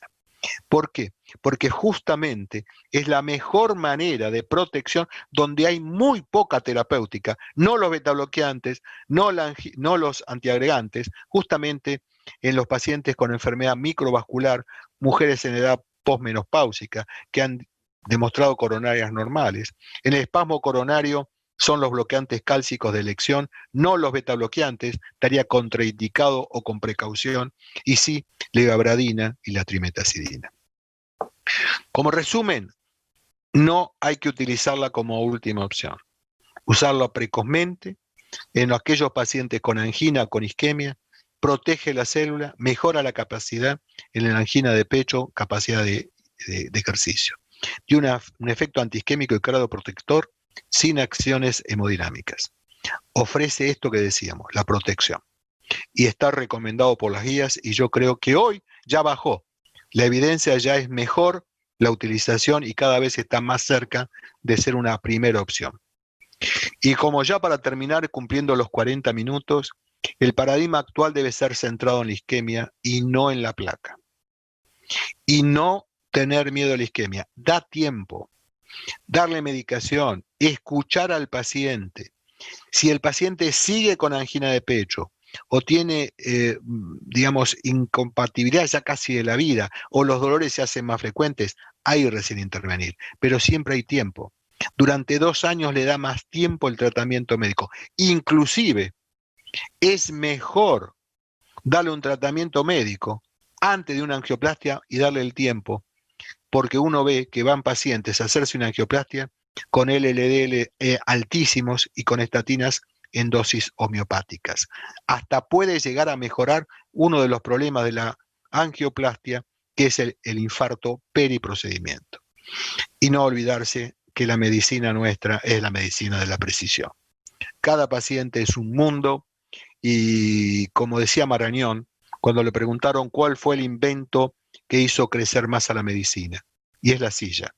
¿Por qué? Porque justamente es la mejor manera de protección donde hay muy poca terapéutica, no los betabloqueantes, no los antiagregantes, justamente en los pacientes con enfermedad microvascular, mujeres en edad posmenopáusica, que han demostrado coronarias normales. En el espasmo coronario son los bloqueantes cálcicos de elección, no los betabloqueantes, estaría contraindicado o con precaución, y sí, la ivabradina y la trimetazidina. Como resumen, no hay que utilizarla como última opción. Usarla precozmente en aquellos pacientes con angina, con isquemia, protege la célula, mejora la capacidad en la angina de pecho, capacidad de ejercicio. Y un efecto antiisquémico y cardioprotector sin acciones hemodinámicas. Ofrece esto que decíamos, la protección. Y está recomendado por las guías y yo creo que hoy ya bajó. La evidencia ya es mejor, la utilización y cada vez está más cerca de ser una primera opción. Y como ya para terminar, cumpliendo los 40 minutos, el paradigma actual debe ser centrado en la isquemia y no en la placa. Y no tener miedo a la isquemia. Da tiempo. Darle medicación, escuchar al paciente. Si el paciente sigue con angina de pecho o tiene, digamos, incompatibilidad ya casi de la vida o los dolores se hacen más frecuentes, hay recién intervenir, pero siempre hay tiempo. Durante 2 años le da más tiempo el tratamiento médico. Inclusive, es mejor darle un tratamiento médico antes de una angioplastia y darle el tiempo, porque uno ve que van pacientes a hacerse una angioplastia con LDL altísimos y con estatinas en dosis homeopáticas. Hasta puede llegar a mejorar uno de los problemas de la angioplastia, que es el infarto periprocedimiento. Y no olvidarse que la medicina nuestra es la medicina de la precisión. Cada paciente es un mundo Y como decía Marañón, cuando le preguntaron cuál fue el invento que hizo crecer más a la medicina, y es la silla,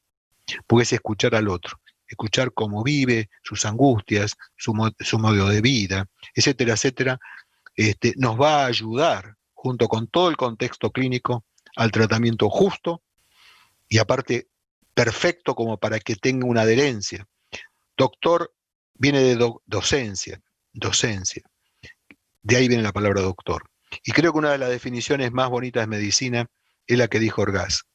porque es escuchar al otro, escuchar cómo vive, sus angustias, su modo de vida, etcétera, etcétera, nos va a ayudar, junto con todo el contexto clínico, al tratamiento justo y aparte perfecto como para que tenga una adherencia. Doctor viene de docencia, docencia. De ahí viene la palabra doctor. Y creo que una de las definiciones más bonitas de medicina es la que dijo Orgaz.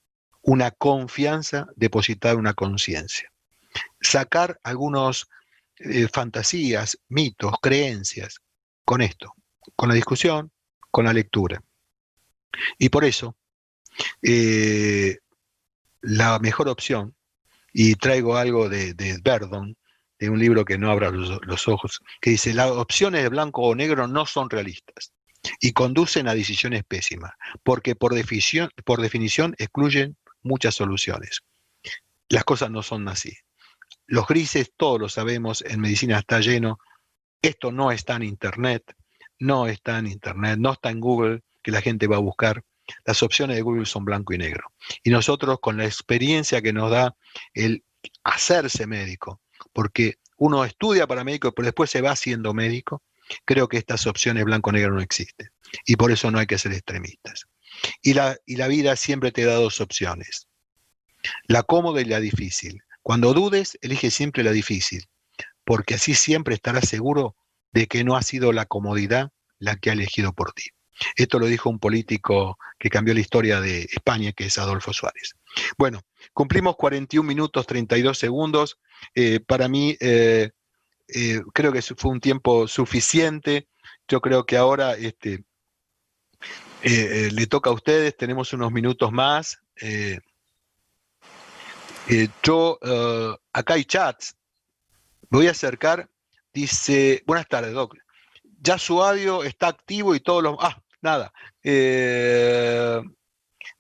Una confianza depositada en una conciencia. Sacar algunos fantasías, mitos, creencias con esto, con la discusión, con la lectura. Y por eso, la mejor opción, y traigo algo de Verdon, de un libro que no abra los ojos, que dice, las opciones de blanco o negro no son realistas y conducen a decisiones pésimas, porque por definición excluyen muchas soluciones. Las cosas no son así. Los grises, todos lo sabemos, en medicina está lleno. Esto no está en Internet, no está en Internet, no está en Google, que la gente va a buscar. Las opciones de Google son blanco y negro. Y nosotros, con la experiencia que nos da el hacerse médico, porque uno estudia para médico, pero después se va haciendo médico, creo que estas opciones blanco-negro no existen. Y por eso no hay que ser extremistas. Y la vida siempre te da dos opciones, la cómoda y la difícil. Cuando dudes, elige siempre la difícil, porque así siempre estarás seguro de que no ha sido la comodidad la que ha elegido por ti. Esto lo dijo un político que cambió la historia de España, que es Adolfo Suárez. Bueno, cumplimos 41 minutos 32 segundos. Para mí, creo que fue un tiempo suficiente. Yo creo que ahora le toca a ustedes, tenemos unos minutos más. Acá hay chats, me voy a acercar. Dice, buenas tardes, Doc. Ya su audio está activo y todos los... Ah, nada.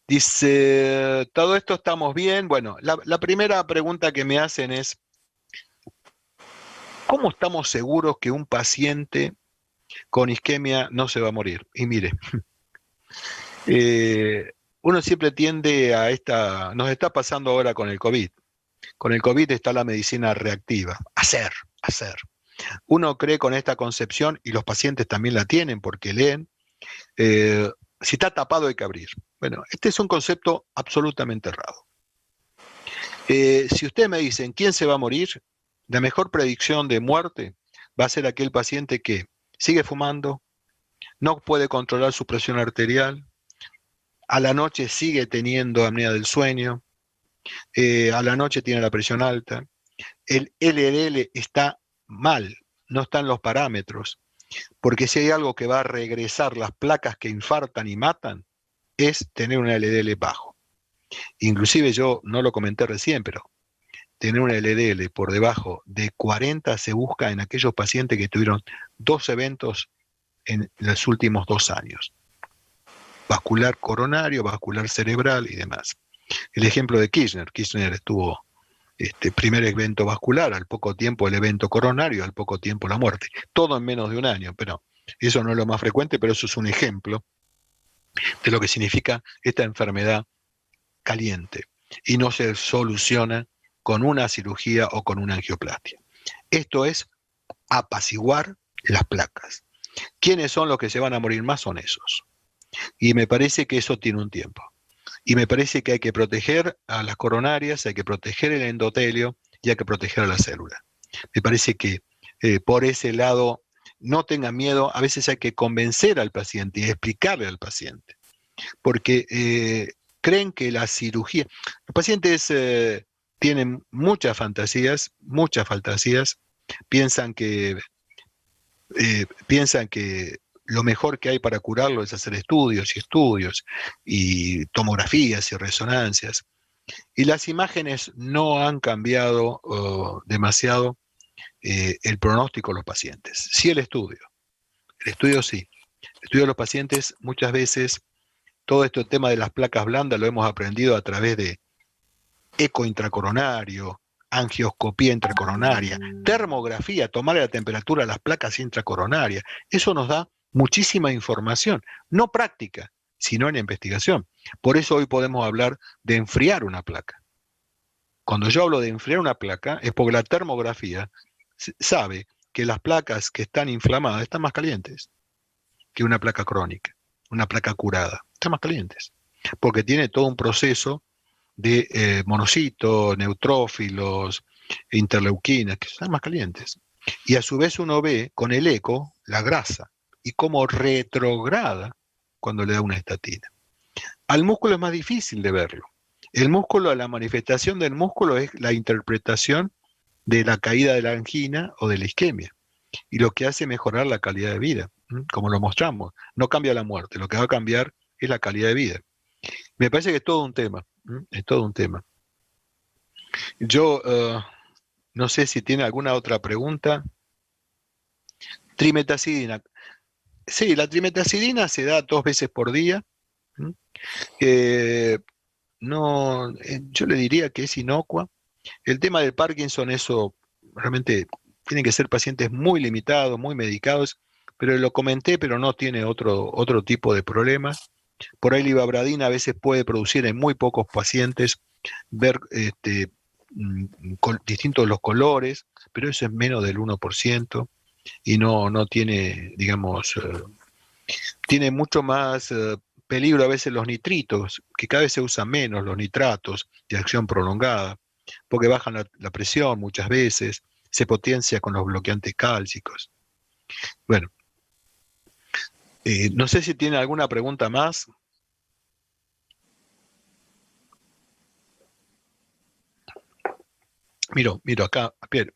Dice, todo esto estamos bien. Bueno, la primera pregunta que me hacen es, ¿cómo estamos seguros que un paciente con isquemia no se va a morir? Y mire, uno siempre tiende a nos está pasando ahora con el COVID. Con el COVID está la medicina reactiva. Hacer. Uno cree con esta concepción, y los pacientes también la tienen porque leen, si está tapado hay que abrir. Bueno, este es un concepto absolutamente errado. Si ustedes me dicen quién se va a morir, la mejor predicción de muerte va a ser aquel paciente que sigue fumando, no puede controlar su presión arterial, a la noche sigue teniendo apnea del sueño, a la noche tiene la presión alta, el LDL está mal, no están los parámetros, porque si hay algo que va a regresar las placas que infartan y matan, es tener un LDL bajo. Inclusive yo no lo comenté recién, pero tener un LDL por debajo de 40 se busca en aquellos pacientes que tuvieron 2 eventos en los últimos 2 años. Vascular coronario, vascular cerebral y demás. El ejemplo de Kirchner estuvo primer evento vascular, al poco tiempo el evento coronario, al poco tiempo la muerte. Todo en menos de un año, pero eso no es lo más frecuente, pero eso es un ejemplo de lo que significa esta enfermedad caliente y no se soluciona con una cirugía o con una angioplastia. Esto es apaciguar las placas. ¿Quiénes son los que se van a morir más? Son esos. Y me parece que eso tiene un tiempo. Y me parece que hay que proteger a las coronarias, hay que proteger el endotelio y hay que proteger a la célula. Me parece que por ese lado no tengan miedo, a veces hay que convencer al paciente y explicarle al paciente, porque creen que la cirugía, los pacientes tienen muchas fantasías, piensan que lo mejor que hay para curarlo es hacer estudios y tomografías y resonancias. Y las imágenes no han cambiado demasiado el pronóstico de los pacientes. Sí el estudio sí. El estudio de los pacientes muchas veces, todo este tema de las placas blandas lo hemos aprendido a través de eco intracoronario, angioscopía intracoronaria, termografía, tomar la temperatura de las placas intracoronarias. Eso nos da muchísima información, no práctica, sino en investigación. Por eso hoy podemos hablar de enfriar una placa. Cuando yo hablo de enfriar una placa es porque la termografía sabe que las placas que están inflamadas están más calientes que una placa crónica, una placa curada, están más calientes, porque tiene todo un proceso de monocitos, neutrófilos, interleuquinas, que están más calientes. Y a su vez uno ve con el eco la grasa y cómo retrograda cuando le da una estatina. Al músculo es más difícil de verlo. El músculo, la manifestación del músculo es la interpretación de la caída de la angina o de la isquemia, y lo que hace mejorar la calidad de vida, como lo mostramos. No cambia la muerte, lo que va a cambiar es la calidad de vida. Me parece que es todo un tema, es todo un tema. Yo no sé si tiene alguna otra pregunta. Trimetazidina. Sí, la trimetazidina se da 2 veces por día. Eh, no, yo le diría que es inocua. El tema del Parkinson, eso realmente tienen que ser pacientes muy limitados, muy medicados, pero lo comenté, pero no tiene otro tipo de problemas. Por ahí la ibabradina a veces puede producir en muy pocos pacientes ver distintos los colores, pero eso es menos del 1% y no tiene, digamos, tiene mucho más peligro a veces los nitritos, que cada vez se usan menos los nitratos de acción prolongada, porque bajan la presión muchas veces, se potencia con los bloqueantes cálcicos. Bueno, no sé si tiene alguna pregunta más. Miro acá, Pierre.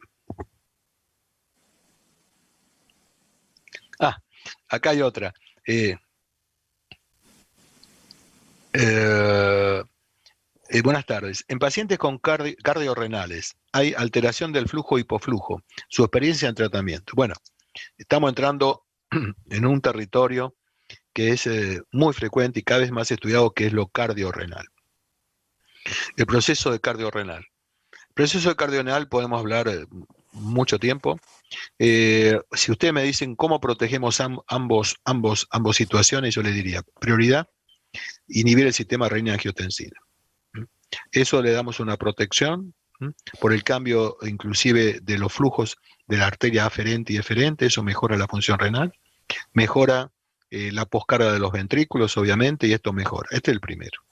Ah, acá hay otra. Buenas tardes. En pacientes con cardiorrenales, hay alteración del flujo-hipoflujo. Su experiencia en tratamiento. Bueno, estamos entrando en un territorio que es muy frecuente y cada vez más estudiado, que es lo cardiorrenal. El proceso de cardiorrenal. El proceso de cardiorrenal podemos hablar mucho tiempo. Si ustedes me dicen cómo protegemos ambos situaciones, yo les diría, prioridad, inhibir el sistema renina-angiotensina. Eso le damos una protección por el cambio inclusive de los flujos de la arteria aferente y eferente, eso mejora la función renal, mejora la poscarga de los ventrículos, obviamente, y esto mejora. Este es el primero.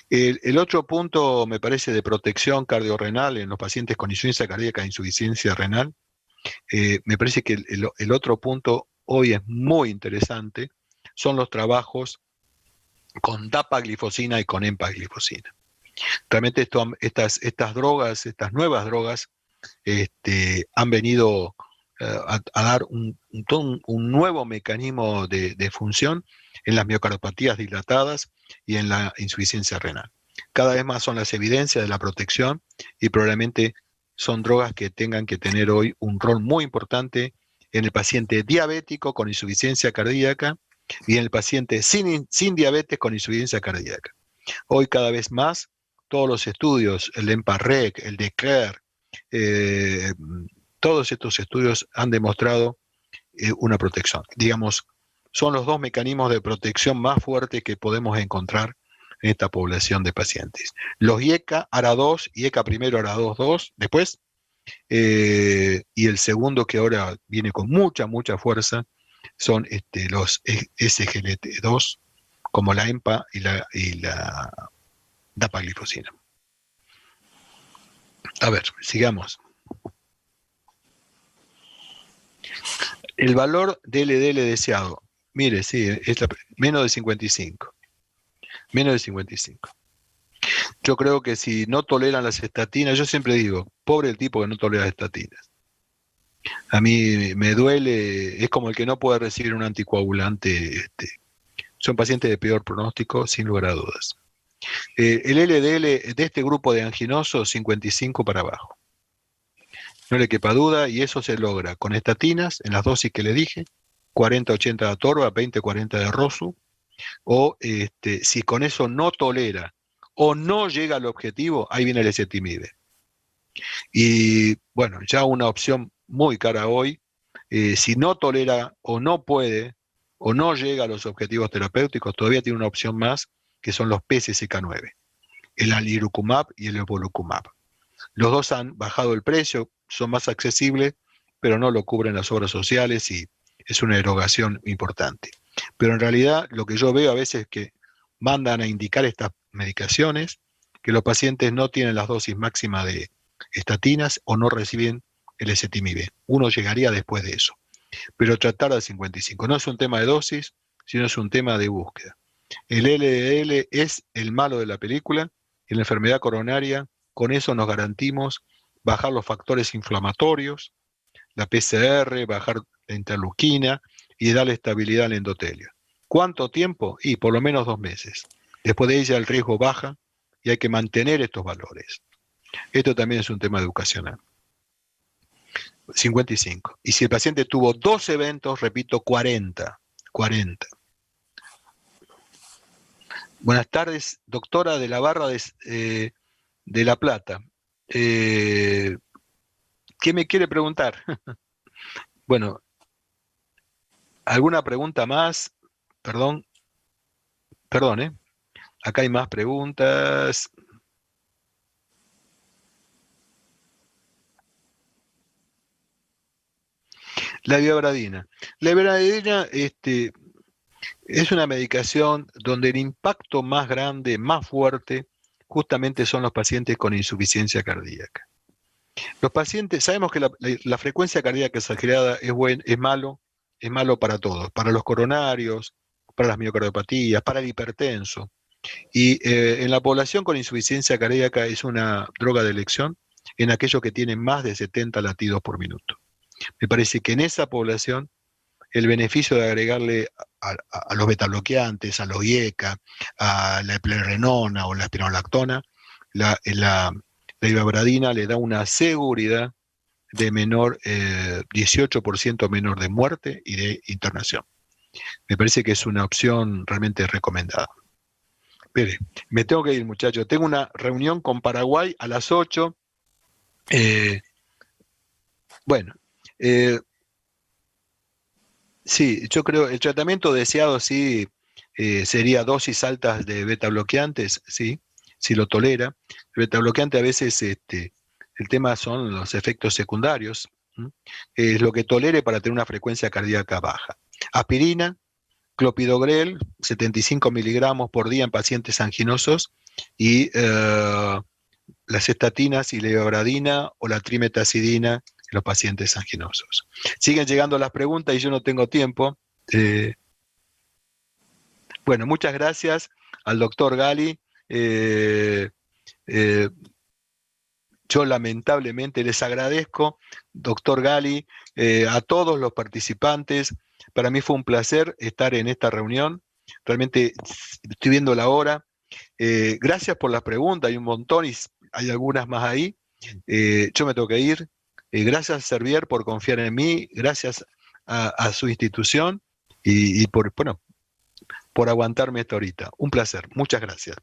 El otro punto, me parece, de protección cardiorrenal en los pacientes con insuficiencia cardíaca e insuficiencia renal, me parece que el otro punto hoy es muy interesante, son los trabajos con dapaglifosina y con empaglifosina. Realmente estas drogas, estas nuevas drogas, han venido a dar un nuevo mecanismo de función en las miocardiopatías dilatadas y en la insuficiencia renal. Cada vez más son las evidencias de la protección y probablemente son drogas que tengan que tener hoy un rol muy importante en el paciente diabético con insuficiencia cardíaca y en el paciente sin diabetes con insuficiencia cardíaca. Hoy cada vez más todos los estudios, el EMPA-REC, el DECLARE, todos estos estudios han demostrado una protección. Digamos, son los dos mecanismos de protección más fuertes que podemos encontrar en esta población de pacientes. Los IECA, ARA2, IECA primero, ARA2 después, y el segundo que ahora viene con mucha fuerza son los SGLT2, como la EMPA y la dapaglifosina. A ver, sigamos. El valor del LDL deseado. Mire, sí, es menos de 55. Menos de 55. Yo creo que si no toleran las estatinas, yo siempre digo, pobre el tipo que no tolera las estatinas. A mí me duele, es como el que no puede recibir un anticoagulante. Son pacientes de peor pronóstico, sin lugar a dudas. El LDL de este grupo de anginosos, 55 para abajo. No le quepa duda, y eso se logra con estatinas, en las dosis que le dije, 40-80 de atorva, 20-40 de rosu, o si con eso no tolera o no llega al objetivo, ahí viene el ezetimibe. Y bueno, ya una opción muy cara hoy, si no tolera o no puede o no llega a los objetivos terapéuticos, todavía tiene una opción más, que son los PCSK9, el alirocumab y el evolocumab. Los dos han bajado el precio, son más accesibles, pero no lo cubren las obras sociales y es una erogación importante. Pero en realidad lo que yo veo a veces es que mandan a indicar estas medicaciones, que los pacientes no tienen las dosis máximas de estatinas o no reciben el ezetimibe. Uno llegaría después de eso. Pero tratar al 55 no es un tema de dosis, sino es un tema de búsqueda. El LDL es el malo de la película. En la enfermedad coronaria, con eso nos garantizamos bajar los factores inflamatorios, la PCR, bajar la interleuquina y darle estabilidad al endotelio. ¿Cuánto tiempo? Y por lo menos 2 meses. Después de ella el riesgo baja y hay que mantener estos valores. Esto también es un tema educacional. 55. Y si el paciente tuvo 2 eventos, repito, 40. Buenas tardes, doctora de la Barra de La Plata. ¿Qué me quiere preguntar? Bueno, ¿alguna pregunta más? Perdón, ¿eh? Acá hay más preguntas. La viabradina. La viabradina, es una medicación donde el impacto más grande, más fuerte, justamente son los pacientes con insuficiencia cardíaca. Los pacientes, sabemos que la frecuencia cardíaca exagerada es malo para todos, para los coronarios, para las miocardiopatías, para el hipertenso. Y en la población con insuficiencia cardíaca es una droga de elección en aquellos que tienen más de 70 latidos por minuto. Me parece que en esa población el beneficio de agregarle a los betabloqueantes, a los IECA, a la eplerenona o la espironolactona, la ibabradina le da una seguridad de 18% menor de muerte y de internación. Me parece que es una opción realmente recomendada. Espere, me tengo que ir, muchachos. Tengo una reunión con Paraguay a las 8. Bueno, sí, yo creo el tratamiento deseado sí sería dosis altas de beta bloqueantes, sí, si lo tolera. El beta bloqueante a veces el tema son los efectos secundarios, es lo que tolere para tener una frecuencia cardíaca baja. Aspirina, clopidogrel, 75 miligramos por día en pacientes anginosos y las estatinas y la ibabradina o la trimetazidina en los pacientes anginosos. Siguen llegando las preguntas y yo no tengo tiempo. Bueno, muchas gracias al doctor Gali. Yo lamentablemente les agradezco, doctor Gali, a todos los participantes. Para mí fue un placer estar en esta reunión. Realmente estoy viendo la hora. Gracias por las preguntas, hay un montón y hay algunas más ahí. Yo me tengo que ir. Gracias, Servier, por confiar en mí. Gracias a su institución y por aguantarme esto ahorita. Un placer. Muchas gracias.